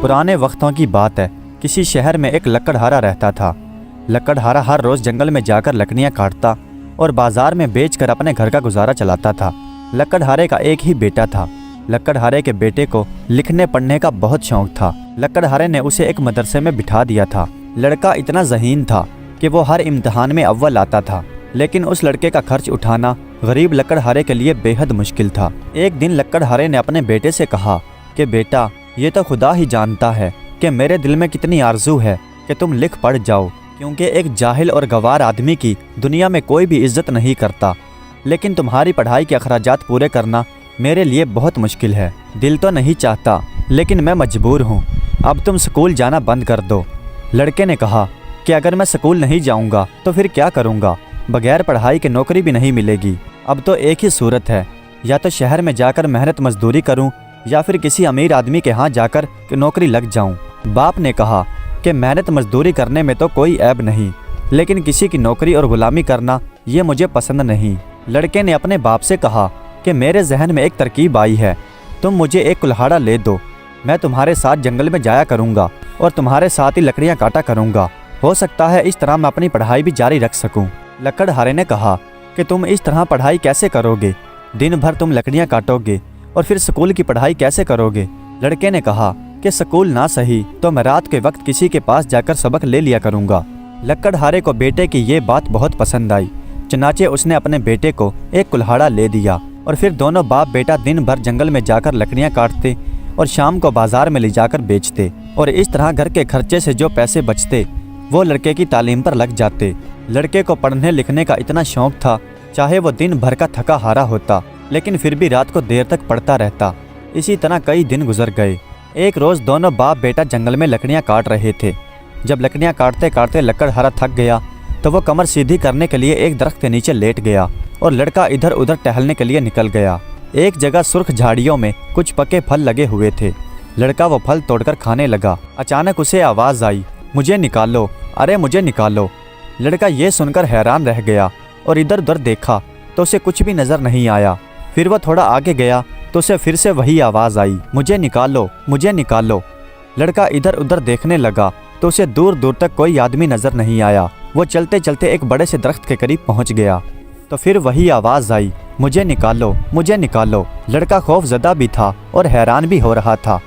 پرانے وقتوں کی بات ہے، کسی شہر میں ایک لکڑہارا رہتا تھا۔ لکڑہارا ہر روز جنگل میں جا کر لکڑیاں کاٹتا اور بازار میں بیچ کر اپنے گھر کا گزارا چلاتا تھا۔ لکڑہارے کا ایک ہی بیٹا تھا۔ لکڑہارے کے بیٹے کو لکھنے پڑھنے کا بہت شوق تھا۔ لکڑہارے نے اسے ایک مدرسے میں بٹھا دیا تھا۔ لڑکا اتنا ذہین تھا کہ وہ ہر امتحان میں اول آتا تھا، لیکن اس لڑکے کا خرچ اٹھانا غریب لکڑہارے کے لیے بے حد مشکل تھا۔ ایک دن لکڑہارے نے اپنے بیٹے سے کہا کہ بیٹا، یہ تو خدا ہی جانتا ہے کہ میرے دل میں کتنی آرزو ہے کہ تم لکھ پڑھ جاؤ، کیونکہ ایک جاہل اور گوار آدمی کی دنیا میں کوئی بھی عزت نہیں کرتا، لیکن تمہاری پڑھائی کے اخراجات پورے کرنا میرے لیے بہت مشکل ہے۔ دل تو نہیں چاہتا، لیکن میں مجبور ہوں۔ اب تم سکول جانا بند کر دو۔ لڑکے نے کہا کہ اگر میں سکول نہیں جاؤں گا تو پھر کیا کروں گا؟ بغیر پڑھائی کے نوکری بھی نہیں ملے گی۔ اب تو ایک ہی صورت ہے، یا تو شہر میں جا کر محنت مزدوری کروں یا پھر کسی امیر آدمی کے ہاں جا کر نوکری لگ جاؤں۔ باپ نے کہا کہ محنت مزدوری کرنے میں تو کوئی عیب نہیں، لیکن کسی کی نوکری اور غلامی کرنا یہ مجھے پسند نہیں۔ لڑکے نے اپنے باپ سے کہا کہ میرے ذہن میں ایک ترکیب آئی ہے، تم مجھے ایک کلہاڑا لے دو، میں تمہارے ساتھ جنگل میں جایا کروں گا اور تمہارے ساتھ ہی لکڑیاں کاٹا کروں گا، ہو سکتا ہے اس طرح میں اپنی پڑھائی بھی جاری رکھ سکوں۔ لکڑہارے نے کہا کہ تم اس طرح پڑھائی کیسے کرو گے؟ دن بھر تم لکڑیاں کاٹو گے اور پھر سکول کی پڑھائی کیسے کرو گے؟ لڑکے نے کہا کہ سکول نہ صحیح تو میں رات کے وقت کسی کے پاس جا کر سبق لے لیا کروں گا۔ لکڑہارے کو بیٹے کی یہ بات بہت پسند آئی، چنانچہ اس نے اپنے بیٹے کو ایک کلہاڑا لے دیا اور پھر دونوں باپ بیٹا دن بھر جنگل میں جا کر لکڑیاں کاٹتے اور شام کو بازار میں لے جا کر بیچتے، اور اس طرح گھر کے خرچے سے جو پیسے بچتے وہ لڑکے کی تعلیم پر لگ جاتے۔ لڑکے کو پڑھنے لکھنے کا اتنا شوق تھا، چاہے وہ دن بھر کا تھکا ہارا ہوتا لیکن پھر بھی رات کو دیر تک پڑھتا رہتا۔ اسی طرح کئی دن گزر گئے۔ ایک روز دونوں باپ بیٹا جنگل میں لکڑیاں کاٹ رہے تھے۔ جب لکڑیاں کاٹتے کاٹتے لکڑہارا تھک گیا تو وہ کمر سیدھی کرنے کے لیے ایک درخت کے نیچے لیٹ گیا اور لڑکا ادھر ادھر ٹہلنے کے لیے نکل گیا۔ ایک جگہ سرخ جھاڑیوں میں کچھ پکے پھل لگے ہوئے تھے۔ لڑکا وہ پھل توڑ کر کھانے لگا۔ اچانک اسے آواز آئی، مجھے نکالو، ارے مجھے نکالو۔ لڑکا یہ سن کر حیران رہ گیا اور ادھر ادھر دیکھا تو اسے کچھ بھی نظر نہیں آیا۔ پھر وہ تھوڑا آگے گیا تو اسے پھر سے وہی آواز آئی، مجھے نکالو، مجھے نکالو۔ لڑکا ادھر ادھر دیکھنے لگا تو اسے دور دور تک کوئی آدمی نظر نہیں آیا۔ وہ چلتے چلتے ایک بڑے سے درخت کے قریب پہنچ گیا تو پھر وہی آواز آئی، مجھے نکالو، مجھے نکالو۔ لڑکا خوف زدہ بھی تھا اور حیران بھی ہو رہا تھا۔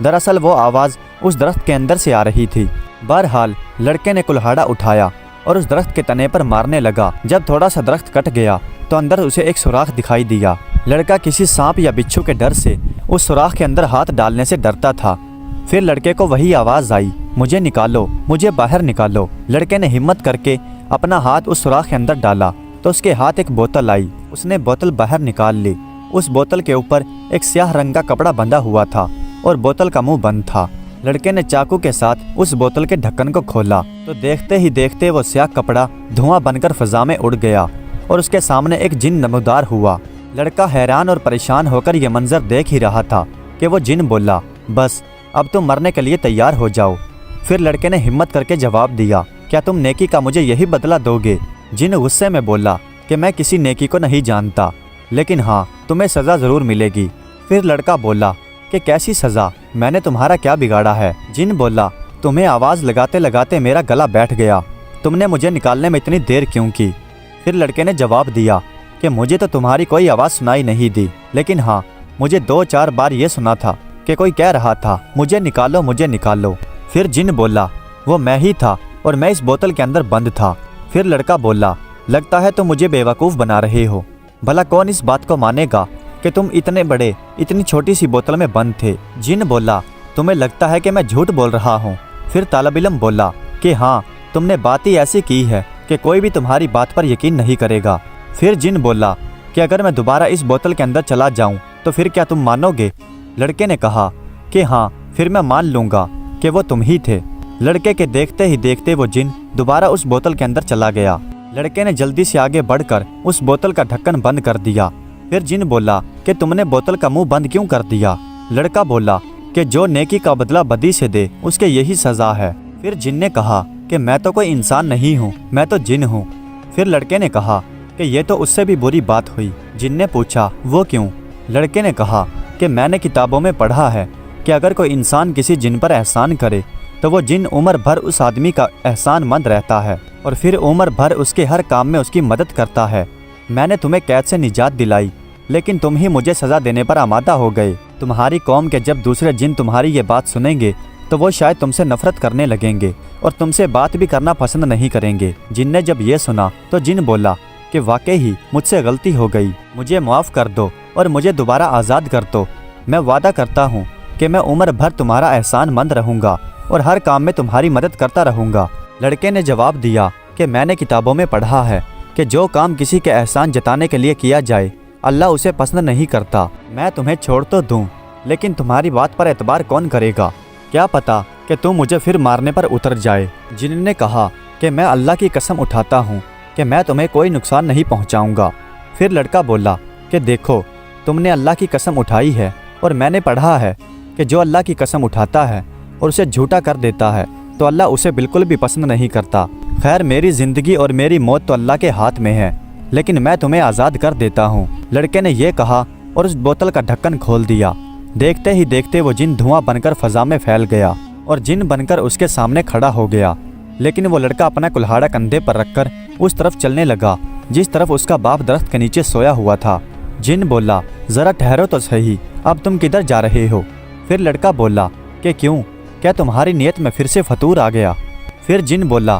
دراصل وہ آواز اس درخت کے اندر سے آ رہی تھی۔ بہرحال لڑکے نے کلہاڑا اٹھایا اور اس درخت کے تنے پر مارنے لگا۔ جب تھوڑا سا درخت کٹ گیا تو اندر اسے ایک سوراخ دکھائی دیا۔ لڑکا کسی سانپ یا بچھو کے ڈر سے اس سوراخ کے اندر ہاتھ ڈالنے سے ڈرتا تھا۔ پھر لڑکے کو وہی آواز آئی، مجھے نکالو، مجھے باہر نکالو۔ لڑکے نے ہمت کر کے اپنا ہاتھ اس سوراخ کے اندر ڈالا تو اس کے ہاتھ ایک بوتل آئی۔ اس نے بوتل باہر نکال لی۔ اس بوتل کے اوپر ایک سیاہ رنگ کا کپڑا بندھا ہوا تھا اور بوتل کا منہ بند تھا۔ لڑکے نے چاقو کے ساتھ اس بوتل کے ڈھکن کو کھولا تو دیکھتے ہی دیکھتے وہ سیاہ کپڑا دھواں بن کر فضا میں اڑ گیا اور اس کے سامنے ایک جن نمودار ہوا۔ لڑکا حیران اور پریشان ہو کر یہ منظر دیکھ ہی رہا تھا کہ وہ جن بولا، بس اب تم مرنے کے لیے تیار ہو جاؤ۔ پھر لڑکے نے ہمت کر کے جواب دیا، کیا تم نیکی کا مجھے یہی بدلہ دو گے؟ جن غصے میں بولا کہ میں کسی نیکی کو نہیں جانتا، لیکن ہاں تمہیں سزا ضرور ملے گی۔ پھر لڑکا بولا کہ کیسی سزا؟ میں نے تمہارا کیا بگاڑا ہے؟ جن بولا، تمہیں آواز لگاتے لگاتے میرا گلا بیٹھ گیا، تم نے مجھے نکالنے میں اتنی دیر کیوں کی؟ پھر لڑکے نے جواب دیا کہ مجھے تو تمہاری کوئی آواز سنائی نہیں دی، لیکن ہاں مجھے 2-4 بار یہ سنا تھا کہ کوئی کہہ رہا تھا، مجھے نکالو، مجھے نکالو۔ پھر جن بولا، وہ میں ہی تھا اور میں اس بوتل کے اندر بند تھا۔ پھر لڑکا بولا، لگتا ہے تم مجھے بیوقوف بنا رہے ہو، بھلا کون اس بات کو مانے گا کہ تم اتنے بڑے اتنی چھوٹی سی بوتل میں بند تھے؟ جن بولا، تمہیں لگتا ہے کہ میں جھوٹ بول رہا ہوں؟ پھر طالب علم بولا کہ ہاں تم نے بات ہی ایسی کی ہے کہ کوئی بھی تمہاری بات پر یقین نہیں کرے گا۔ پھر جن بولا کہ اگر میں دوبارہ اس بوتل کے اندر چلا جاؤں تو پھر کیا تم مانو گے؟ لڑکے نے کہا کہ ہاں پھر میں مان لوں گا کہ وہ تم ہی تھے۔ لڑکے کے دیکھتے ہی دیکھتے وہ جن دوبارہ اس بوتل کے اندر چلا گیا۔ لڑکے نے جلدی سے آگے بڑھ کر اس بوتل کا ڈھکن بند کر دیا۔ پھر جن بولا کہ تم نے بوتل کا منہ بند کیوں کر دیا؟ لڑکا بولا کہ جو نیکی کا بدلہ بدی سے دے اس کے یہی سزا ہے۔ پھر جن نے کہا کہ میں تو کوئی انسان نہیں ہوں، میں تو جن ہوں۔ پھر لڑکے نے کہا کہ یہ تو اس سے بھی بری بات ہوئی۔ جن نے پوچھا وہ کیوں؟ لڑکے نے کہا کہ میں نے کتابوں میں پڑھا ہے کہ اگر کوئی انسان کسی جن پر احسان کرے تو وہ جن عمر بھر اس آدمی کا احسان مند رہتا ہے اور پھر عمر بھر اس کے ہر کام میں اس کی مدد کرتا ہے۔ میں نے تمہیں قید سے نجات دلائی، لیکن تم ہی مجھے سزا دینے پر آمادہ ہو گئے۔ تمہاری قوم کے جب دوسرے جن تمہاری یہ بات سنیں گے تو وہ شاید تم سے نفرت کرنے لگیں گے اور تم سے بات بھی کرنا پسند نہیں کریں گے۔ جن نے جب یہ سنا تو جن بولا کہ واقعی ہی مجھ سے غلطی ہو گئی، مجھے معاف کر دو اور مجھے دوبارہ آزاد کر دو۔ میں وعدہ کرتا ہوں کہ میں عمر بھر تمہارا احسان مند رہوں گا اور ہر کام میں تمہاری مدد کرتا رہوں گا۔ لڑکے نے جواب دیا کہ میں نے کتابوں میں پڑھا ہے کہ جو کام کسی کے احسان جتانے کے لیے کیا جائے اللہ اسے پسند نہیں کرتا۔ میں تمہیں چھوڑ تو دوں، لیکن تمہاری بات پر اعتبار کون کرے گا؟ کیا پتا کہ تم مجھے پھر مارنے پر اتر جائے۔ جن نے کہا کہ میں اللہ کی قسم اٹھاتا ہوں کہ میں تمہیں کوئی نقصان نہیں پہنچاؤں گا۔ پھر لڑکا بولا کہ دیکھو، تم نے اللہ کی قسم اٹھائی ہے اور میں نے پڑھا ہے کہ جو اللہ کی قسم اٹھاتا ہے اور اسے جھوٹا کر دیتا ہے تو اللہ اسے بالکل بھی پسند نہیں کرتا۔ خیر، میری زندگی اور میری موت تو اللہ کے ہاتھ میں ہے، لیکن میں تمہیں آزاد کر دیتا ہوں۔ لڑکے نے یہ کہا اور اس بوتل کا ڈھکن کھول دیا۔ دیکھتے ہی دیکھتے وہ جن دھواں بن کر فضا میں پھیل گیا اور جن بن کر اس کے سامنے کھڑا ہو گیا، لیکن وہ لڑکا اپنا کلہاڑا کندھے پر رکھ کر اس طرف چلنے لگا جس طرف اس کا باپ درخت کے نیچے سویا ہوا تھا۔ جن بولا ذرا ٹھہرو تو صحیح، اب تم کدھر جا رہے ہو؟ پھر لڑکا بولا کہ کیوں، کیا تمہاری نیت میں پھر سے فطور آ گیا؟ پھر جن بولا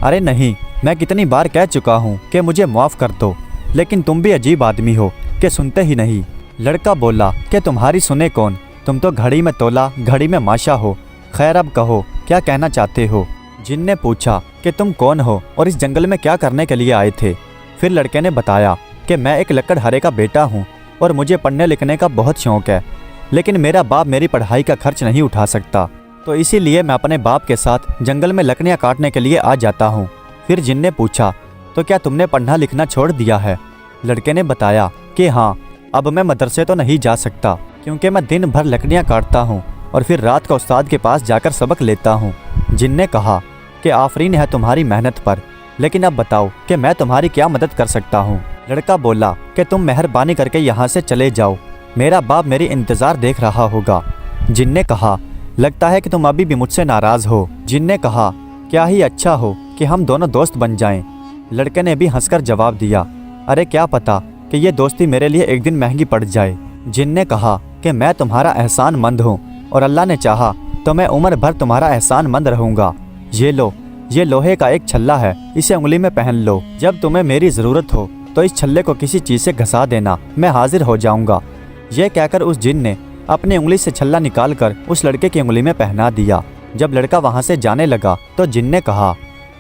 ارے نہیں، میں کتنی بار کہہ چکا ہوں کہ مجھے معاف کر دو، لیکن تم بھی عجیب آدمی ہو کہ سنتے ہی نہیں۔ لڑکا بولا کہ تمہاری سنے کون، تم تو گھڑی میں تولا گھڑی میں ماشا ہو۔ خیر اب کہو کیا کہنا چاہتے ہو؟ جن نے پوچھا کہ تم کون ہو اور اس جنگل میں کیا کرنے کے لیے آئے تھے؟ پھر لڑکے نے بتایا کہ میں ایک لکڑہارے کا بیٹا ہوں اور مجھے پڑھنے لکھنے کا بہت شوق ہے، لیکن میرا باپ میری پڑھائی کا خرچ نہیں اٹھا سکتا، تو اسی لیے میں اپنے باپ کے ساتھ جنگل میں لکڑیاں کاٹنے کے لیے آ جاتا ہوں۔ پھر جن نے پوچھا تو کیا تم نے پڑھنا لکھنا چھوڑ دیا ہے؟ لڑکے نے بتایا کہ ہاں، اب میں مدرسے تو نہیں جا سکتا کیونکہ میں دن بھر لکڑیاں کاٹتا ہوں اور پھر رات کو استاد کے پاس جا کر سبق لیتا ہوں۔ جن نے کہا کہ آفرین ہے تمہاری محنت پر، لیکن اب بتاؤ کہ میں تمہاری کیا مدد کر سکتا ہوں؟ لڑکا بولا کہ تم مہربانی کر کے یہاں سے چلے جاؤ، میرا باپ میری انتظار دیکھ رہا ہوگا۔ جن نے کہا لگتا ہے کہ تم ابھی بھی مجھ سے ناراض ہو۔ جن نے کہا کیا ہی اچھا ہو کہ ہم دونوں دوست بن جائیں۔ لڑکے نے بھی ہنس کر جواب دیا ارے کیا پتا کہ یہ دوستی میرے لیے ایک دن مہنگی پڑ جائے۔ جن نے کہا کہ میں تمہارا احسان مند ہوں اور اللہ نے چاہا تو میں عمر بھر تمہارا احسان مند رہوں گا۔ یہ لو، یہ لوہے کا ایک چھلا ہے، اسے انگلی میں پہن لو، جب تمہیں میری ضرورت ہو تو اس چھلے کو کسی چیز سے گھسا دینا، میں حاضر ہو جاؤں گا۔ یہ کہہ کر اس جن نے اپنی انگلی سے چھلا نکال کر اس لڑکے کی انگلی میں پہنا دیا۔ جب لڑکا وہاں سے جانے لگا تو جن نے کہا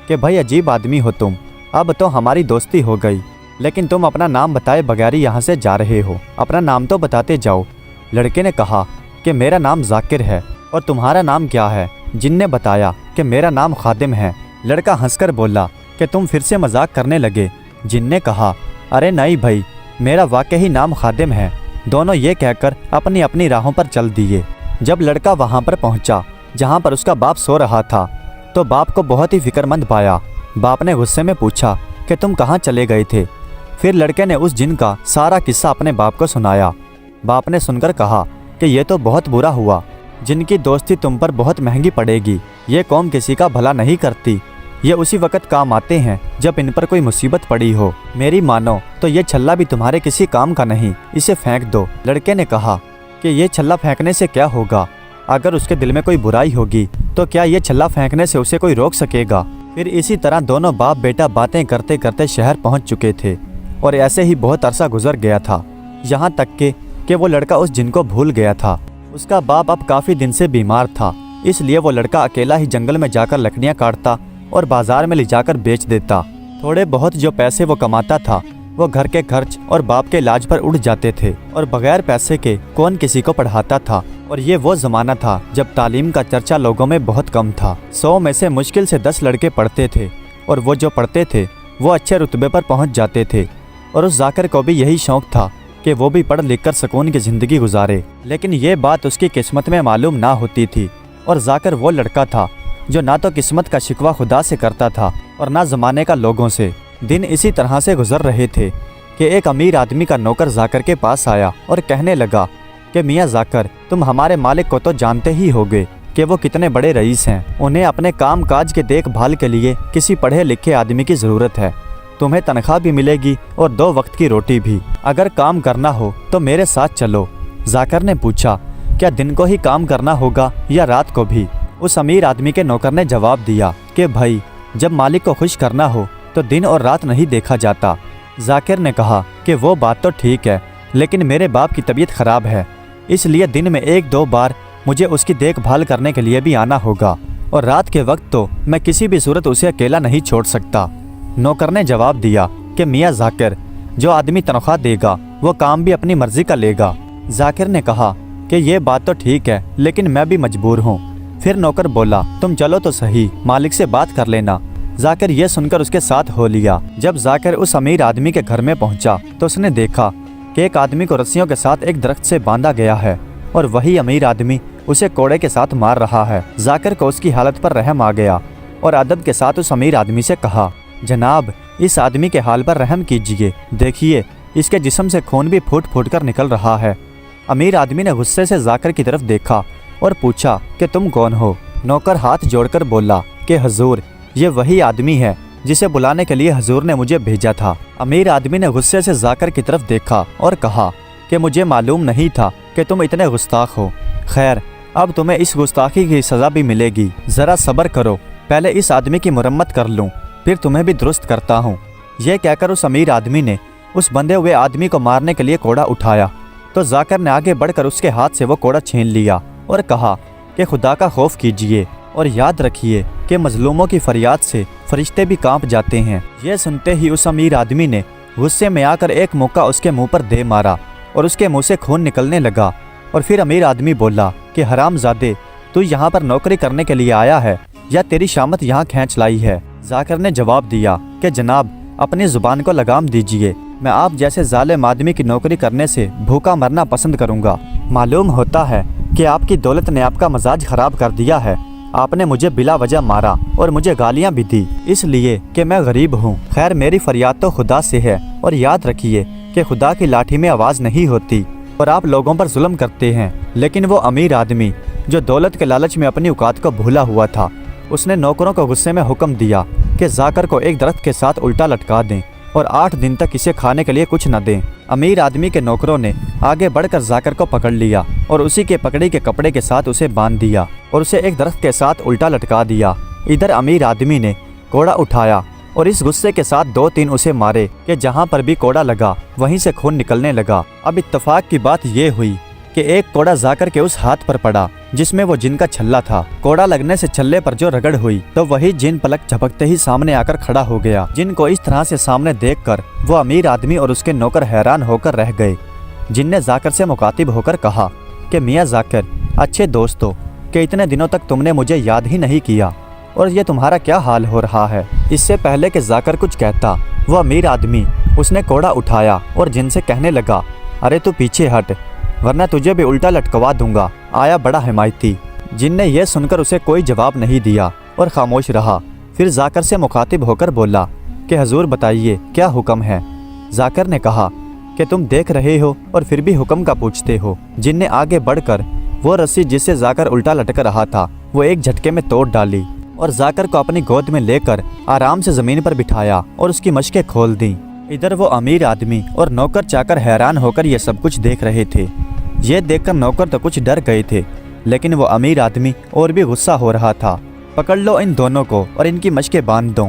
کہ بھائی عجیب آدمی ہو تم، اب تو ہماری دوستی ہو گئی، لیکن تم اپنا نام بتائے بغیر یہاں سے جا رہے ہو، اپنا نام تو بتاتے جاؤ۔ لڑکے نے کہا کہ میرا نام ذاکر ہے، اور تمہارا نام کیا ہے؟ جن نے بتایا کہ میرا نام خادم ہے۔ لڑکا ہنس کر بولا کہ تم پھر سے مذاق کرنے لگے۔ جن نے کہا ارے نہیں بھائی، میرا واقعی نام خادم ہے۔ دونوں یہ کہہ کر اپنی اپنی راہوں پر چل دیے۔ جب لڑکا وہاں پر پہنچا جہاں پر اس کا باپ سو رہا تھا تو باپ کو بہت ہی فکر مند پایا۔ باپ نے غصے میں پوچھا کہ تم کہاں چلے گئے تھے؟ پھر لڑکے نے اس جن کا سارا قصہ اپنے باپ کو سنایا۔ باپ نے سن کر کہا کہ یہ تو بہت برا ہوا، جن کی دوستی تم پر بہت مہنگی پڑے گی۔ یہ قوم کسی کا بھلا نہیں کرتی، یہ اسی وقت کام آتے ہیں جب ان پر کوئی مصیبت پڑی ہو۔ میری مانو تو یہ چھلا بھی تمہارے کسی کام کا نہیں، اسے پھینک دو۔ لڑکے نے کہا کہ یہ چھلا پھینکنے سے کیا ہوگا؟ اگر اس کے دل میں کوئی برائی ہوگی تو کیا یہ چھلا پھینکنے سے اسے کوئی روک سکے گا؟ پھر اسی طرح دونوں باپ بیٹا باتیں کرتے کرتے شہر پہنچ چکے تھے، اور ایسے ہی بہت عرصہ گزر گیا تھا، یہاں تک کہ وہ لڑکا اس جن کو بھول گیا تھا۔ اس کا باپ اب کافی دن سے بیمار تھا، اس لیے وہ لڑکا اکیلا ہی جنگل میں جا کر لکڑیاں کاٹتا اور بازار میں لے جا کر بیچ دیتا۔ تھوڑے بہت جو پیسے وہ کماتا تھا وہ گھر کے خرچ اور باپ کے علاج پر اڑ جاتے تھے، اور بغیر پیسے کے کون کسی کو پڑھاتا تھا۔ اور یہ وہ زمانہ تھا جب تعلیم کا چرچا لوگوں میں بہت کم تھا۔ 100 میں سے مشکل سے 10 لڑکے پڑھتے تھے، اور وہ جو پڑھتے تھے وہ اچھے رتبے پر پہنچ جاتے تھے۔ اور اس ذاکر کو بھی یہی شوق تھا کہ وہ بھی پڑھ لکھ کر سکون کی زندگی گزارے، لیکن یہ بات اس کی قسمت میں معلوم نہ ہوتی تھی۔ اور ذاکر وہ لڑکا تھا جو نہ تو قسمت کا شکوہ خدا سے کرتا تھا اور نہ زمانے کا لوگوں سے۔ دن اسی طرح سے گزر رہے تھے کہ ایک امیر آدمی کا نوکر ذاکر کے پاس آیا اور کہنے لگا کہ میاں ذاکر تم ہمارے مالک کو تو جانتے ہی ہوگے کہ وہ کتنے بڑے رئیس ہیں، انہیں اپنے کام کاج کے دیکھ بھال کے لیے کسی پڑھے لکھے آدمی کی ضرورت ہے، تمہیں تنخواہ بھی ملے گی اور 2 وقت کی روٹی بھی، اگر کام کرنا ہو تو میرے ساتھ چلو۔ ذاکر نے پوچھا کیا دن کو ہی کام کرنا ہوگا یا رات کو بھی؟ اس امیر آدمی کے نوکر نے جواب دیا کہ بھائی جب مالک کو خوش کرنا ہو تو دن اور رات نہیں دیکھا جاتا۔ ذاکر نے کہا کہ وہ بات تو ٹھیک ہے، لیکن میرے باپ کی طبیعت خراب ہے، اس لیے دن میں 1-2 بار مجھے اس کی دیکھ بھال کرنے کے لیے بھی آنا ہوگا، اور رات کے وقت تو میں کسی بھی صورت اسے اکیلا نہیں چھوڑ سکتا۔ نوکر نے جواب دیا کہ میاں ذاکر جو آدمی تنخواہ دے گا وہ کام بھی اپنی مرضی کا لے گا۔ ذاکر نے کہا کہ یہ بات تو ٹھیک ہے، لیکن میں بھی مجبور ہوں۔ پھر نوکر بولا تم چلو تو صحیح، مالک سے بات کر لینا۔ ذاکر یہ سن کر اس کے ساتھ ہو لیا۔ جب ذاکر اس امیر آدمی کے گھر میں پہنچا تو اس نے دیکھا کہ ایک آدمی کو رسیوں کے ساتھ ایک درخت سے باندھا گیا ہے اور وہی امیر آدمی اسے کوڑے کے ساتھ مار رہا ہے۔ ذاکر کو اس کی حالت پر رحم آ گیا اور ادب کے ساتھ اس امیر آدمی سے کہا جناب اس آدمی کے حال پر رحم کیجیے، دیکھیے اس کے جسم سے خون بھی پھوٹ پھوٹ کر نکل رہا ہے۔ امیر آدمی نے غصے سے ذاکر کی طرف دیکھا اور پوچھا کہ تم کون ہو؟ نوکر ہاتھ جوڑ کر بولا کہ حضور یہ وہی آدمی ہے جسے بلانے کے لیے حضور نے مجھے بھیجا تھا۔ امیر آدمی نے غصے سے ذاکر کی طرف دیکھا اور کہا کہ مجھے معلوم نہیں تھا کہ تم اتنے گستاخ ہو، خیر اب تمہیں اس گستاخی کی سزا بھی ملے گی، ذرا صبر کرو، پہلے اس آدمی کی مرمت کر لوں پھر تمہیں بھی درست کرتا ہوں۔ یہ کہہ کر اس امیر آدمی نے اس بندھے ہوئے آدمی کو مارنے کے لیے کوڑا اٹھایا تو ذاکر نے آگے بڑھ کر اس کے ہاتھ سے وہ کوڑا چھین لیا اور کہا کہ خدا کا خوف کیجیے اور یاد رکھیے کہ مظلوموں کی فریاد سے فرشتے بھی کانپ جاتے ہیں۔ یہ سنتے ہی اس امیر آدمی نے غصے میں آ کر ایک موقع اس کے منہ پر دے مارا اور اس کے منہ سے خون نکلنے لگا، اور پھر امیر آدمی بولا کہ حرام زادے تو یہاں پر نوکری کرنے کے لیے آیا ہے یا تیری شامت یہاں کھینچ لائی ہے؟ ذاکر نے جواب دیا کہ جناب اپنی زبان کو لگام دیجیے، میں آپ جیسے ظالم آدمی کی نوکری کرنے سے بھوکا مرنا پسند کروں گا۔ معلوم ہوتا ہے کہ آپ کی دولت نے آپ کا مزاج خراب کر دیا ہے، آپ نے مجھے بلا وجہ مارا اور مجھے گالیاں بھی دی اس لیے کہ میں غریب ہوں۔ خیر میری فریاد تو خدا سے ہے، اور یاد رکھیے کہ خدا کی لاٹھی میں آواز نہیں ہوتی اور آپ لوگوں پر ظلم کرتے ہیں۔ لیکن وہ امیر آدمی جو دولت کے لالچ میں اپنی اوقات کو بھولا ہوا تھا، اس نے نوکروں کو غصے میں حکم دیا کہ ذاکر کو ایک درخت کے ساتھ الٹا لٹکا دیں اور 8 دن تک اسے کھانے کے لیے کچھ نہ دیں۔ امیر آدمی کے نوکروں نے آگے بڑھ کر ذاکر کو پکڑ لیا اور اسی کے پکڑی کے کپڑے کے ساتھ اسے باندھ دیا اور اسے ایک درخت کے ساتھ الٹا لٹکا دیا۔ ادھر امیر آدمی نے کوڑا اٹھایا اور اس غصے کے ساتھ 2-3 اسے مارے کہ جہاں پر بھی کوڑا لگا وہیں سے خون نکلنے لگا۔ اب اتفاق کی بات یہ ہوئی کہ ایک کوڑا ذاکر کے اس ہاتھ پر پڑا جس میں وہ جن کا چھلا تھا۔ کوڑا لگنے سے چھلے پر جو رگڑ ہوئی تو وہی جن پلک جھپکتے ہی سامنے آ کر کھڑا ہو گیا۔ جن کو اس طرح سے سامنے دیکھ کر وہ امیر آدمی اور اس کے نوکر حیران ہو کر رہ گئے۔ جن نے ذاکر سے مخاطب ہو کر کہا کہ میاں ذاکر اچھے دوست ہو کہ اتنے دنوں تک تم نے مجھے یاد ہی نہیں کیا، اور یہ تمہارا کیا حال ہو رہا ہے؟ اس سے پہلے کہ ذاکر کچھ کہتا وہ امیر آدمی اس نے کوڑا اٹھایا اور جن سے کہنے لگا ارے تو پیچھے ہٹ ورنہ تجھے بھی الٹا لٹکوا دوں گا، آیا بڑا حمایتی۔ جن نے یہ سن کر اسے کوئی جواب نہیں دیا اور خاموش رہا۔ پھر ذاکر سے مخاطب ہو کر بولا کہ حضور بتائیے کیا حکم ہے؟ ذاکر نے کہا کہ تم دیکھ رہے ہو اور پھر بھی حکم کا پوچھتے ہو۔ جن نے آگے بڑھ کر وہ رسی جس سے ذاکر الٹا لٹک رہا تھا وہ ایک جھٹکے میں توڑ ڈالی اور ذاکر کو اپنی گود میں لے کر آرام سے زمین پر بٹھایا اور اس کی مشقیں کھول دیں۔ ادھر وہ امیر آدمی اور نوکر چاکر حیران ہو کر یہ سب کچھ دیکھ رہے تھے۔ یہ دیکھ کر نوکر تو کچھ ڈر گئے تھے، لیکن وہ امیر آدمی اور بھی غصہ ہو رہا تھا۔ پکڑ لو ان دونوں کو اور ان کی مشقیں باندھ دو۔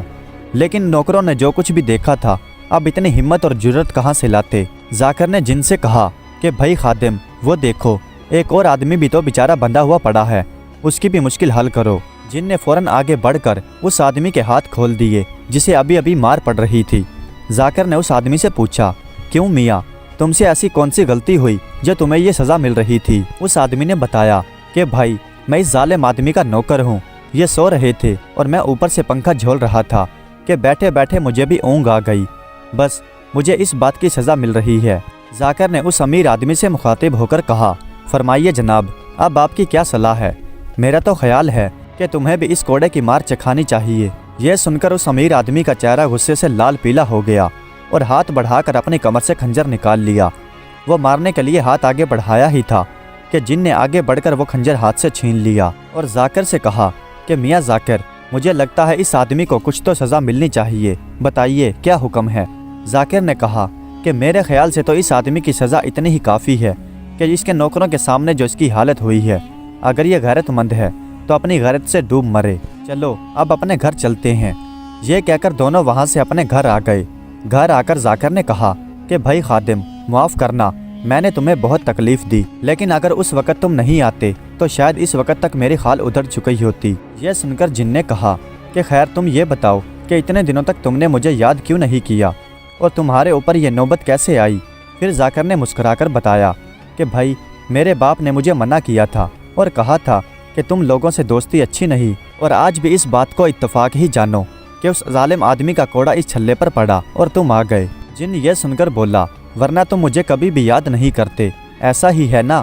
لیکن نوکروں نے جو کچھ بھی دیکھا تھا اب اتنی ہمت اور جرأت کہاں سے لاتے؟ ذاکر نے جن سے کہا کہ بھائی خادم وہ دیکھو ایک اور آدمی بھی تو بیچارہ بندھا ہوا پڑا ہے، اس کی بھی مشکل حل کرو۔ جن نے فوراً آگے بڑھ کر اس آدمی کے ہاتھ کھول دیے جسے ابھی ابھی مار پڑ رہی تھی۔ ذاکر نے اس آدمی سے پوچھا کیوں میاں تم سے ایسی کون سی غلطی ہوئی جو تمہیں یہ سزا مل رہی تھی؟ اس آدمی نے بتایا کہ بھائی میں اس ظالم آدمی کا نوکر ہوں، یہ سو رہے تھے اور میں اوپر سے پنکھا جھول رہا تھا کہ بیٹھے بیٹھے مجھے بھی اونگ آ گئی، بس مجھے اس بات کی سزا مل رہی ہے۔ ذاکر نے اس امیر آدمی سے مخاطب ہو کر کہا فرمائیے جناب اب آپ کی کیا صلاح ہے؟ میرا تو خیال ہے کہ تمہیں بھی اس کوڑے کی مار چکھانی چاہیے۔ یہ سن کر اس امیر آدمی کا چہرہ غصے سے لال پیلا ہو گیا اور ہاتھ بڑھا کر اپنی کمر سے خنجر نکال لیا۔ وہ مارنے کے لیے ہاتھ آگے بڑھایا ہی تھا کہ جن نے آگے بڑھ کر وہ خنجر ہاتھ سے چھین لیا اور ذاکر سے کہا کہ میاں ذاکر، مجھے لگتا ہے اس آدمی کو کچھ تو سزا ملنی چاہیے، بتائیے کیا حکم ہے؟ ذاکر نے کہا کہ میرے خیال سے تو اس آدمی کی سزا اتنی ہی کافی ہے کہ اس کے نوکروں کے سامنے جو اس کی حالت ہوئی ہے، اگر یہ غیرت مند ہے تو اپنی غیرت سے ڈوب مرے۔ چلو اب اپنے گھر چلتے ہیں۔ یہ کہہ کر دونوں وہاں سے اپنے گھر آ گئے۔ گھر آ کر ذاکر نے کہا کہ بھائی خادم، معاف کرنا، میں نے تمہیں بہت تکلیف دی، لیکن اگر اس وقت تم نہیں آتے تو شاید اس وقت تک میری خال ادھر چکی ہوتی۔ یہ سن کر جن نے کہا کہ خیر تم یہ بتاؤ کہ اتنے دنوں تک تم نے مجھے یاد کیوں نہیں کیا اور تمہارے اوپر یہ نوبت کیسے آئی؟ پھر ذاکر نے مسکرا کر بتایا کہ بھائی میرے باپ نے مجھے منع کیا تھا اور کہا تھا کہ تم لوگوں سے دوستی اچھی نہیں، اور آج بھی اس بات کو اتفاق ہی جانو کہ اس ظالم آدمی کا کوڑا اس چھلے پر پڑا اور تم آ گئے۔ جن یہ سن کر بولا ورنہ تم مجھے کبھی بھی یاد نہیں کرتے، ایسا ہی ہے نا؟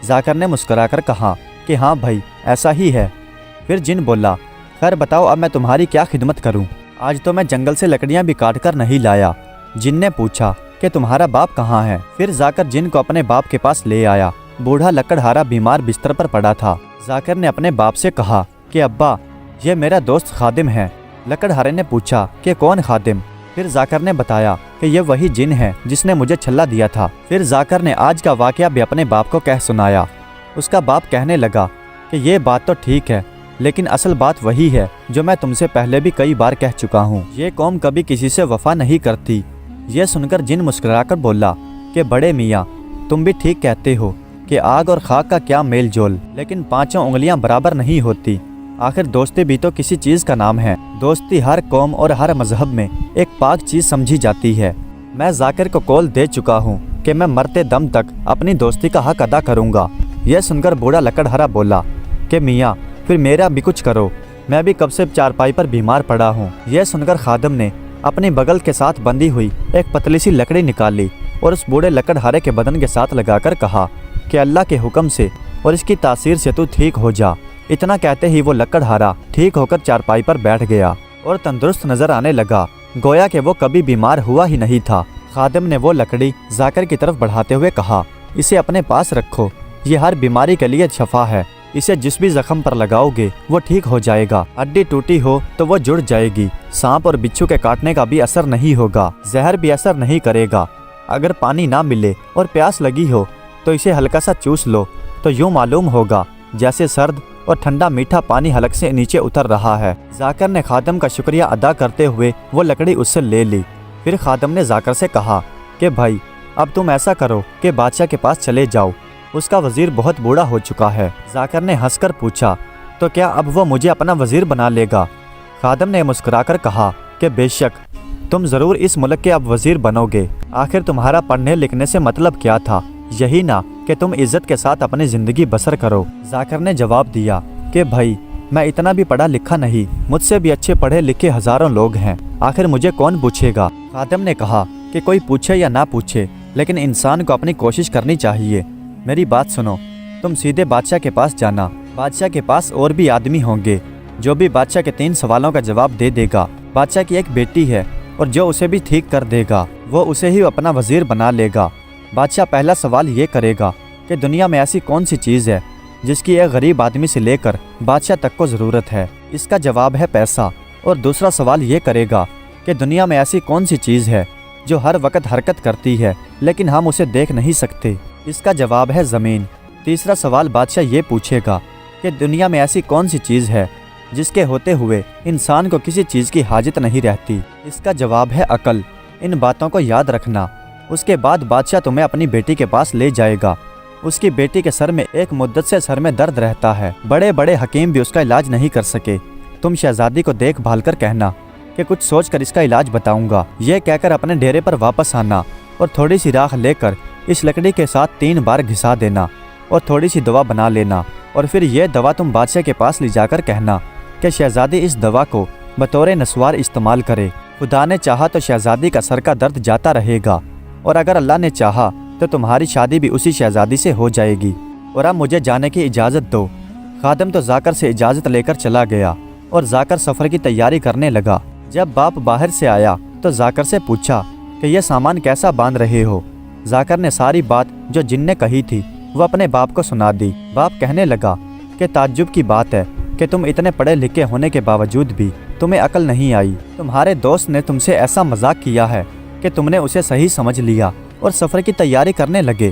ذاکر نے مسکرا کر کہا کہ ہاں بھائی ایسا ہی ہے۔ پھر جن بولا خیر بتاؤ اب میں تمہاری کیا خدمت کروں؟ آج تو میں جنگل سے لکڑیاں بھی کاٹ کر نہیں لایا۔ جن نے پوچھا کہ تمہارا باپ کہاں ہے؟ پھر ذاکر جن کو اپنے باپ کے پاس لے آیا۔ بوڑھا لکڑہارا بیمار بستر پر پڑا تھا۔ ذاکر نے اپنے باپ سے کہا کہ ابا یہ میرا دوست خادم ہے۔ لکڑہارے نے پوچھا کہ کون خادم؟ پھر ذاکر نے بتایا کہ یہ وہی جن ہے جس نے مجھے چھلا دیا تھا۔ پھر ذاکر نے آج کا واقعہ بھی اپنے باپ کو کہہ سنایا۔ اس کا باپ کہنے لگا کہ یہ بات تو ٹھیک ہے، لیکن اصل بات وہی ہے جو میں تم سے پہلے بھی کئی بار کہہ چکا ہوں، یہ قوم کبھی کسی سے وفا نہیں کرتی۔ یہ سن کر جن مسکرا کر بولا کہ بڑے میاں تم بھی ٹھیک کہتے ہو کہ آگ اور خاک کا کیا میل جول، لیکن پانچوں انگلیاں برابر نہیں ہوتی۔ آخر دوستی بھی تو کسی چیز کا نام ہے۔ دوستی ہر قوم اور ہر مذہب میں ایک پاک چیز سمجھی جاتی ہے۔ میں ذاکر کو قول دے چکا ہوں کہ میں مرتے دم تک اپنی دوستی کا حق ادا کروں گا۔ یہ سن کر بوڑھا لکڑہارا بولا کہ میاں پھر میرا بھی کچھ کرو، میں بھی کب سے چارپائی پر بیمار پڑا ہوں۔ یہ سن کر خادم نے اپنی بغل کے ساتھ بندھی ہوئی ایک پتلی سی لکڑی نکالی اور اس بوڑھے لکڑہارے کے بدن کے ساتھ لگا کر کہا کہ اللہ کے حکم سے اور اس کی تاثیر سے تو ٹھیک ہو جا۔ اتنا کہتے ہی وہ لکڑہارا ٹھیک ہو کر چارپائی پر بیٹھ گیا اور تندرست نظر آنے لگا، گویا کہ وہ کبھی بیمار ہوا ہی نہیں تھا۔ خادم نے وہ لکڑی ذاکر کی طرف بڑھاتے ہوئے کہا اسے اپنے پاس رکھو، یہ ہر بیماری کے لیے شفا ہے، اسے جس بھی زخم پر لگاؤ گے وہ ٹھیک ہو جائے گا، ہڈی ٹوٹی ہو تو وہ جڑ جائے گی، سانپ اور بچھو کے کاٹنے کا بھی اثر نہیں ہوگا، زہر بھی اثر نہیں کرے گا، اگر پانی نہ ملے اور پیاس لگی ہو تو اسے ہلکا سا چوس لو تو یوں معلوم ہوگا جیسے سرد اور ٹھنڈا میٹھا پانی حلق سے نیچے اتر رہا ہے۔ ذاکر نے خادم کا شکریہ ادا کرتے ہوئے وہ لکڑی اس سے لے لی۔ پھر خادم نے ذاکر سے کہا کہ بھائی اب تم ایسا کرو کہ بادشاہ کے پاس چلے جاؤ، اس کا وزیر بہت بوڑھا ہو چکا ہے۔ ذاکر نے ہنس کر پوچھا تو کیا اب وہ مجھے اپنا وزیر بنا لے گا؟ خادم نے مسکرا کر کہا کہ بے شک تم ضرور اس ملک کے اب وزیر بنو گے، آخر تمہارا پڑھنے لکھنے سے مطلب کیا تھا، یہی نہ کہ تم عزت کے ساتھ اپنی زندگی بسر کرو۔ ذاکر نے جواب دیا کہ بھائی میں اتنا بھی پڑھا لکھا نہیں، مجھ سے بھی اچھے پڑھے لکھے ہزاروں لوگ ہیں، آخر مجھے کون پوچھے گا؟ خادم نے کہا کہ کوئی پوچھے یا نہ پوچھے لیکن انسان کو اپنی کوشش کرنی چاہیے۔ میری بات سنو، تم سیدھے بادشاہ کے پاس جانا، بادشاہ کے پاس اور بھی آدمی ہوں گے، جو بھی بادشاہ کے 3 سوالوں کا جواب دے دے گا۔ بادشاہ کی ایک بیٹی ہے اور جو اسے بھی ٹھیک کر دے گا وہ اسے ہی اپنا وزیر بنا لے گا۔ بادشاہ پہلا سوال یہ کرے گا کہ دنیا میں ایسی کون سی چیز ہے جس کی ایک غریب آدمی سے لے کر بادشاہ تک کو ضرورت ہے؟ اس کا جواب ہے پیسہ۔ اور دوسرا سوال یہ کرے گا کہ دنیا میں ایسی کون سی چیز ہے جو ہر وقت حرکت کرتی ہے لیکن ہم اسے دیکھ نہیں سکتے؟ اس کا جواب ہے زمین۔ تیسرا سوال بادشاہ یہ پوچھے گا کہ دنیا میں ایسی کون سی چیز ہے جس کے ہوتے ہوئے انسان کو کسی چیز کی حاجت نہیں رہتی؟ اس کا جواب ہے عقل۔ ان باتوں کو یاد رکھنا۔ اس کے بعد بادشاہ تمہیں اپنی بیٹی کے پاس لے جائے گا۔ اس کی بیٹی کے سر میں ایک مدت سے سر میں درد رہتا ہے، بڑے بڑے حکیم بھی اس کا علاج نہیں کر سکے۔ تم شہزادی کو دیکھ بھال کر کہنا کہ کچھ سوچ کر اس کا علاج بتاؤں گا۔ یہ کہہ کر اپنے ڈیرے پر واپس آنا اور تھوڑی سی راکھ لے کر اس لکڑی کے ساتھ 3 بار گھسا دینا اور تھوڑی سی دوا بنا لینا، اور پھر یہ دوا تم بادشاہ کے پاس لے جا کر کہنا کہ شہزادی اس دوا کو بطور نسوار استعمال کرے، خدا نے چاہا تو شہزادی کا سر کا درد جاتا رہے گا، اور اگر اللہ نے چاہا تو تمہاری شادی بھی اسی شہزادی سے ہو جائے گی۔ اور اب مجھے جانے کی اجازت دو۔ خادم تو ذاکر سے اجازت لے کر چلا گیا اور ذاکر سفر کی تیاری کرنے لگا۔ جب باپ باہر سے آیا تو ذاکر سے پوچھا کہ یہ سامان کیسا باندھ رہے ہو؟ ذاکر نے ساری بات جو جن نے کہی تھی وہ اپنے باپ کو سنا دی۔ باپ کہنے لگا کہ تعجب کی بات ہے کہ تم اتنے پڑھے لکھے ہونے کے باوجود بھی تمہیں عقل نہیں آئی۔ تمہارے دوست نے تم سے ایسا مذاق کیا ہے کہ تم نے اسے صحیح سمجھ لیا اور سفر کی تیاری کرنے لگے۔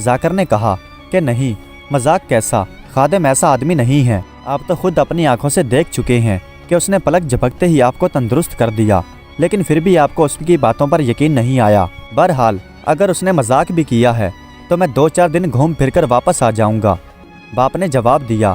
ذاکر نے کہا کہ نہیں، مذاق کیسا، خادم ایسا آدمی نہیں ہے۔ آپ تو خود اپنی آنکھوں سے دیکھ چکے ہیں کہ اس نے پلک جھپکتے ہی آپ کو تندرست کر دیا، لیکن پھر بھی آپ کو اس کی باتوں پر یقین نہیں آیا۔ بہرحال اگر اس نے مذاق بھی کیا ہے تو میں 2-4 دن گھوم پھر کر واپس آ جاؤں گا۔ باپ نے جواب دیا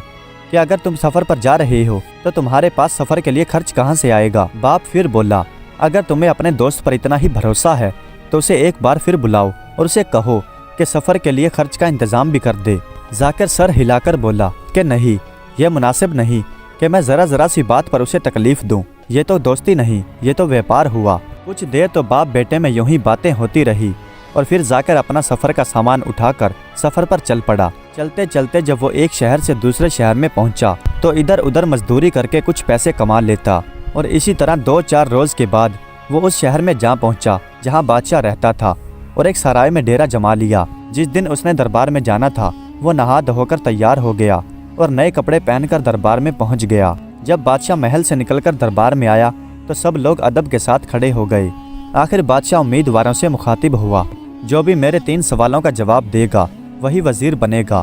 کہ اگر تم سفر پر جا رہے ہو تو تمہارے پاس سفر کے لیے خرچ کہاں سے آئے گا؟ باپ پھر بولا اگر تمہیں اپنے دوست پر اتنا ہی بھروسہ ہے تو اسے ایک بار پھر بلاؤ اور اسے کہو کہ سفر کے لیے خرچ کا انتظام بھی کر دے۔ ذاکر سر ہلا کر بولا کہ نہیں، یہ مناسب نہیں کہ میں ذرا سی بات پر اسے تکلیف دوں۔ یہ تو دوستی نہیں، یہ تو ویپار ہوا۔ کچھ دیر تو باپ بیٹے میں یوں ہی باتیں ہوتی رہی اور پھر ذاکر اپنا سفر کا سامان اٹھا کر سفر پر چل پڑا۔ چلتے چلتے جب وہ ایک شہر سے دوسرے شہر میں پہنچا تو ادھر ادھر مزدوری کر کے کچھ پیسے کما لیتا، اور اسی طرح 2-4 روز کے بعد وہ اس شہر میں جا پہنچا جہاں بادشاہ رہتا تھا اور ایک سرائے میں ڈیرا جما لیا۔ جس دن اس نے دربار میں جانا تھا وہ نہا دھو کر تیار ہو گیا اور نئے کپڑے پہن کر دربار میں پہنچ گیا۔ جب بادشاہ محل سے نکل کر دربار میں آیا تو سب لوگ ادب کے ساتھ کھڑے ہو گئے۔ آخر بادشاہ امیدواروں سے مخاطب ہوا، جو بھی میرے 3 سوالوں کا جواب دے گا وہی وزیر بنے گا۔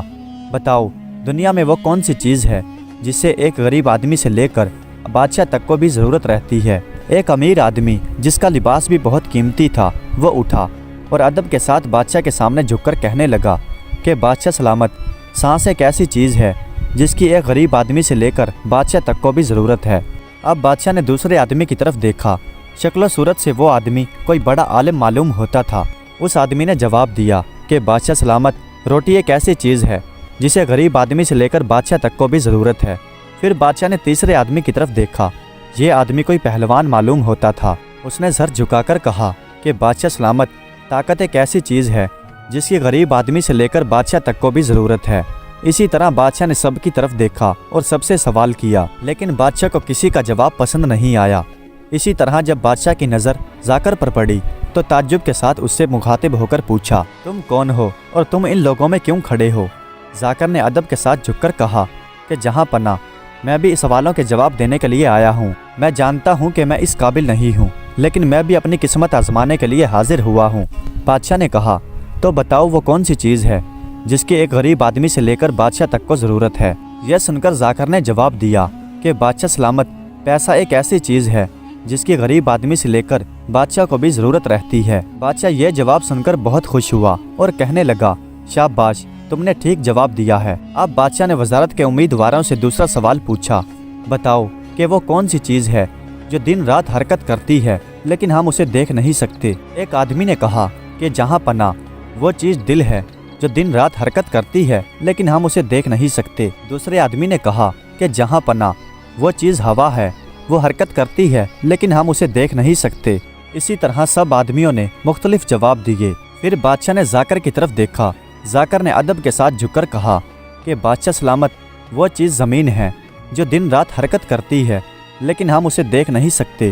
بتاؤ، دنیا میں وہ کون سی چیز ہے جس سے ایک غریب آدمی سے لے کر بادشاہ تک کو بھی ضرورت رہتی ہے؟ ایک امیر آدمی جس کا لباس بھی بہت قیمتی تھا وہ اٹھا اور ادب کے ساتھ بادشاہ کے سامنے جھک کر کہنے لگا کہ بادشاہ سلامت، سانس ایک ایسی چیز ہے جس کی ایک غریب آدمی سے لے کر بادشاہ تک کو بھی ضرورت ہے۔ اب بادشاہ نے دوسرے آدمی کی طرف دیکھا۔ شکل و صورت سے وہ آدمی کوئی بڑا عالم معلوم ہوتا تھا۔ اس آدمی نے جواب دیا کہ بادشاہ سلامت، روٹی ایک ایسی چیز ہے جسے غریب آدمی سے لے کر بادشاہ تک کو بھی ضرورت ہے۔ پھر بادشاہ نے تیسرے آدمی کی طرف دیکھا۔ یہ آدمی کوئی پہلوان معلوم ہوتا تھا۔ اس نے سر جھکا کر کہا کہ بادشاہ سلامت، طاقت ایک ایسی چیز ہے جس کی غریب آدمی سے لے کر بادشاہ تک کو بھی ضرورت ہے۔ اسی طرح بادشاہ نے سب کی طرف دیکھا اور سب سے سوال کیا، لیکن بادشاہ کو کسی کا جواب پسند نہیں آیا۔ اسی طرح جب بادشاہ کی نظر ذاکر پر پڑی تو تعجب کے ساتھ اس سے مخاطب ہو کر پوچھا، تم کون ہو اور تم ان لوگوں میں کیوں کھڑے ہو؟ ذاکر نے ادب کے ساتھ جھک کر کہا کہ جہاں پناہ، میں بھی اس سوالوں کے جواب دینے کے لیے آیا ہوں۔ میں جانتا ہوں کہ میں اس قابل نہیں ہوں، لیکن میں بھی اپنی قسمت آزمانے کے لیے حاضر ہوا ہوں۔ بادشاہ نے کہا، تو بتاؤ وہ کون سی چیز ہے جس کی ایک غریب آدمی سے لے کر بادشاہ تک کو ضرورت ہے؟ یہ سن کر ذاکر نے جواب دیا کہ بادشاہ سلامت، پیسہ ایک ایسی چیز ہے جس کی غریب آدمی سے لے کر بادشاہ کو بھی ضرورت رہتی ہے۔ بادشاہ یہ جواب سن کر بہت خوش ہوا اور کہنے لگا، شاباش، تم نے ٹھیک جواب دیا ہے۔ اب بادشاہ نے وزارت کے امیدواروں سے دوسرا سوال پوچھا، بتاؤ کہ وہ کون سی چیز ہے جو دن رات حرکت کرتی ہے لیکن ہم اسے دیکھ نہیں سکتے؟ ایک آدمی نے کہا کہ جہاں پناہ، وہ چیز دل ہے جو دن رات حرکت کرتی ہے لیکن ہم اسے دیکھ نہیں سکتے۔ دوسرے آدمی نے کہا کہ جہاں پناہ، وہ چیز ہوا ہے، وہ حرکت کرتی ہے لیکن ہم اسے دیکھ نہیں سکتے۔ اسی طرح سب آدمیوں نے مختلف جواب دیے۔ پھر بادشاہ نے ذاکر کی طرف دیکھا۔ ذاکر نے ادب کے ساتھ جھک کر کہا کہ بادشاہ سلامت، وہ چیز زمین ہے جو دن رات حرکت کرتی ہے لیکن ہم اسے دیکھ نہیں سکتے۔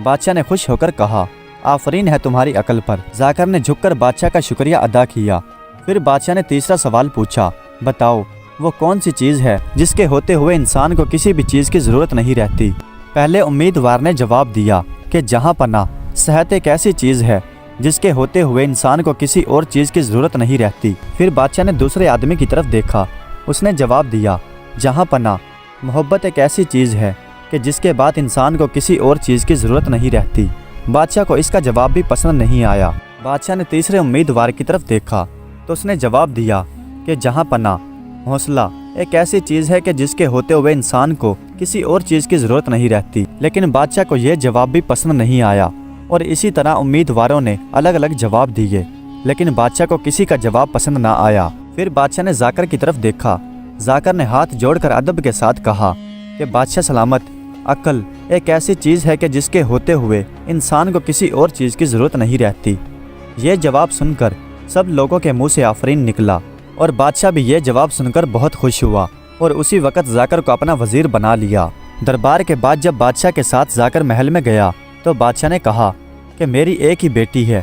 بادشاہ نے خوش ہو کر کہا، آفرین ہے تمہاری عقل پر۔ ذاکر نے جھک کر بادشاہ کا شکریہ ادا کیا۔ پھر بادشاہ نے تیسرا سوال پوچھا، بتاؤ وہ کون سی چیز ہے جس کے ہوتے ہوئے انسان کو کسی بھی چیز کی ضرورت نہیں رہتی؟ پہلے امیدوار نے جواب دیا کہ جہاں پناہ، صحت ایک ایسی چیز ہے جس کے ہوتے ہوئے انسان کو کسی اور چیز کی ضرورت نہیں رہتی۔ پھر بادشاہ نے دوسرے آدمی کی طرف دیکھا۔ اس نے جواب دیا، جہاں پناہ، محبت ایک ایسی چیز ہے کہ جس کے بعد انسان کو کسی اور چیز کی ضرورت نہیں رہتی۔ بادشاہ کو اس کا جواب بھی پسند نہیں آیا۔ بادشاہ نے تیسرے امیدوار کی طرف دیکھا تو اس نے جواب دیا کہ جہاں پناہ، حوصلہ ایک ایسی چیز ہے کہ جس کے ہوتے ہوئے انسان کو کسی اور چیز کی ضرورت نہیں رہتی۔ لیکن بادشاہ کو یہ جواب بھی پسند نہیں آیا اور اسی طرح امیدواروں نے الگ الگ جواب دیے، لیکن بادشاہ کو کسی کا جواب پسند نہ آیا۔ پھر بادشاہ نے ذاکر کی طرف دیکھا۔ ذاکر نے ہاتھ جوڑ کر ادب کے ساتھ کہا کہ بادشاہ سلامت، عقل ایک ایسی چیز ہے کہ جس کے ہوتے ہوئے انسان کو کسی اور چیز کی ضرورت نہیں رہتی۔ یہ جواب سن کر سب لوگوں کے منہ سے آفرین نکلا اور بادشاہ بھی یہ جواب سن کر بہت خوش ہوا اور اسی وقت ذاکر کو اپنا وزیر بنا لیا۔ دربار کے بعد جب بادشاہ کے ساتھ ذاکر محل میں گیا تو بادشاہ نے کہا کہ میری ایک ہی بیٹی ہے